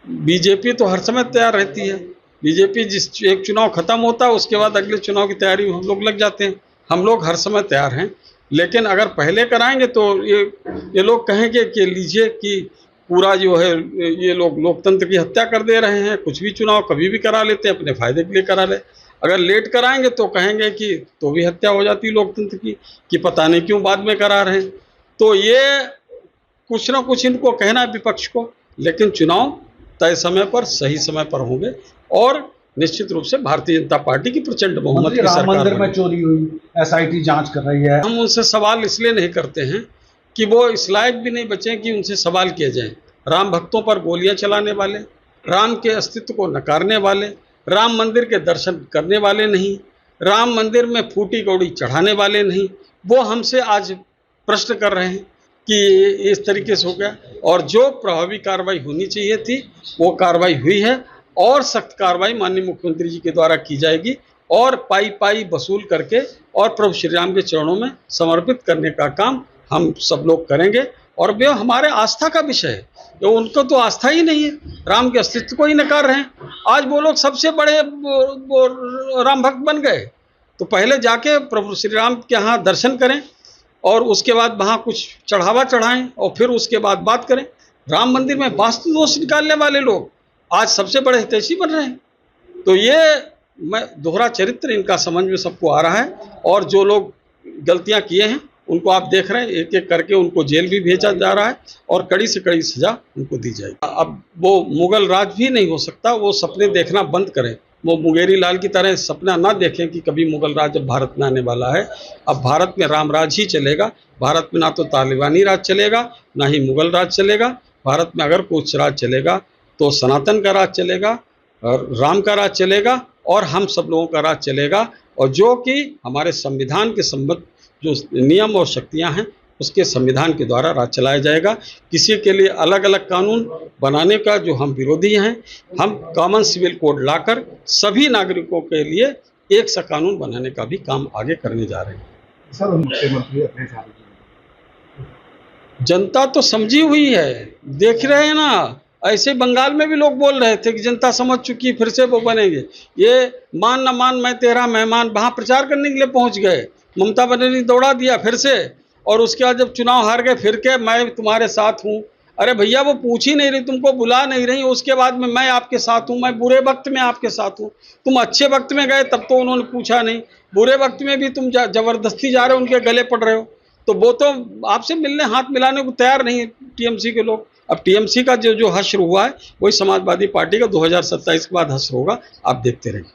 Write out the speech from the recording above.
BJP तो हर समय तैयार रहती है। बीजेपी जिस एक चुनाव खत्म होता है उसके बाद अगले चुनाव की तैयारी में हम लोग लग जाते हैं। हम लोग हर समय तैयार हैं, लेकिन अगर पहले कराएंगे तो ये लोग कहेंगे कि लीजिए कि पूरा जो है ये लोग लोकतंत्र की हत्या कर दे रहे हैं, कुछ भी चुनाव कभी भी करा लेते हैं, अपने फायदे के लिए करा ले। अगर लेट कराएंगे तो कहेंगे कि तो भी हत्या हो जाती लोकतंत्र की, कि पता नहीं क्यों बाद में करा रहे हैं। तो ये कुछ ना कुछ इनको कहना है विपक्ष को, लेकिन चुनाव तय समय पर सही समय पर होंगे और निश्चित रूप से भारतीय जनता पार्टी की प्रचंड बहुमत की राम मंदिर सरकार में चोरी हुई, एसआईटी जांच कर रही है। हम उनसे सवाल इसलिए नहीं करते हैं कि वो इस लायक भी नहीं बचे कि उनसे सवाल किए जाएं। राम भक्तों पर गोलियां चलाने वाले, राम के अस्तित्व को नकारने वाले, राम मंदिर के दर्शन करने वाले नहीं, राम मंदिर में फूटी कौड़ी चढ़ाने वाले नहीं, वो हमसे आज प्रश्न कर रहे हैं कि इस तरीके से हो गया। और जो प्रभावी कार्रवाई होनी चाहिए थी वो कार्रवाई हुई है और सख्त कार्रवाई माननीय मुख्यमंत्री जी के द्वारा की जाएगी और पाई पाई वसूल करके और प्रभु श्री राम के चरणों में समर्पित करने का काम हम सब लोग करेंगे। और वे हमारे आस्था का विषय है, तो उनको तो आस्था ही नहीं है, राम के अस्तित्व को ही नकार रहे हैं। आज वो लोग सबसे बड़े राम भक्त बन गए, तो पहले जाके प्रभु श्री राम के यहाँ दर्शन करें और उसके बाद वहाँ कुछ चढ़ावा चढ़ाएं और फिर उसके बाद बात करें। राम मंदिर में वास्तु दोष निकालने वाले लोग आज सबसे बड़े हितैषी बन रहे हैं। तो ये मैं दोहरा चरित्र इनका समझ में सबको आ रहा है और जो लोग गलतियां किए हैं उनको आप देख रहे हैं, एक एक करके उनको जेल भी भेजा जा रहा है और कड़ी से कड़ी सजा उनको दी जाएगी। अब वो मुगल राज भी नहीं हो सकता, वो सपने देखना बंद करें, वो मुंगेरी लाल की तरह सपना ना देखें कि कभी मुगल राज अब भारत में आने वाला है। अब भारत में राम राज ही चलेगा। भारत में ना तो तालिबानी राज चलेगा ना ही मुगल राज चलेगा। भारत में अगर कुछ राज चलेगा तो सनातन का राज चलेगा, राम का राज चलेगा और हम सब लोगों का राज चलेगा। और जो कि हमारे संविधान के संबद्ध जो नियम और शक्तियां हैं उसके संविधान के द्वारा राज चलाया जाएगा। किसी के लिए अलग अलग कानून बनाने का जो हम विरोधी हैं, हम कॉमन सिविल कोड लाकर सभी नागरिकों के लिए एक सा कानून बनाने का भी काम आगे करने जा रहे हैं। सर, मुख्यमंत्री अपने जनता तो समझी हुई है, देख रहे हैं ना। ऐसे बंगाल में भी लोग बोल रहे थे कि जनता समझ चुकी, फिर से वो बनेंगे। ये मान न मान मैं तेरा मेहमान वहाँ प्रचार करने के लिए पहुँच गए, ममता बनर्जी दौड़ा दिया फिर से, और उसके बाद जब चुनाव हार गए फिर के मैं तुम्हारे साथ हूँ। अरे भैया, वो पूछ ही नहीं रही, तुमको बुला नहीं रही, उसके बाद में मैं आपके साथ हूँ, मैं बुरे वक्त में आपके साथ हूँ। तुम अच्छे वक्त में गए तब तो उन्होंने पूछा नहीं, बुरे वक्त में भी तुम जबरदस्ती जा रहे हो, उनके गले पड़ रहे हो। तो वो तो आपसे मिलने हाथ मिलाने को तैयार नहीं है टीएमसी के लोग। अब टीएमसी का जो हश्र हुआ है वही समाजवादी पार्टी का 2027 के बाद हश्र होगा, आप देखते रहिए।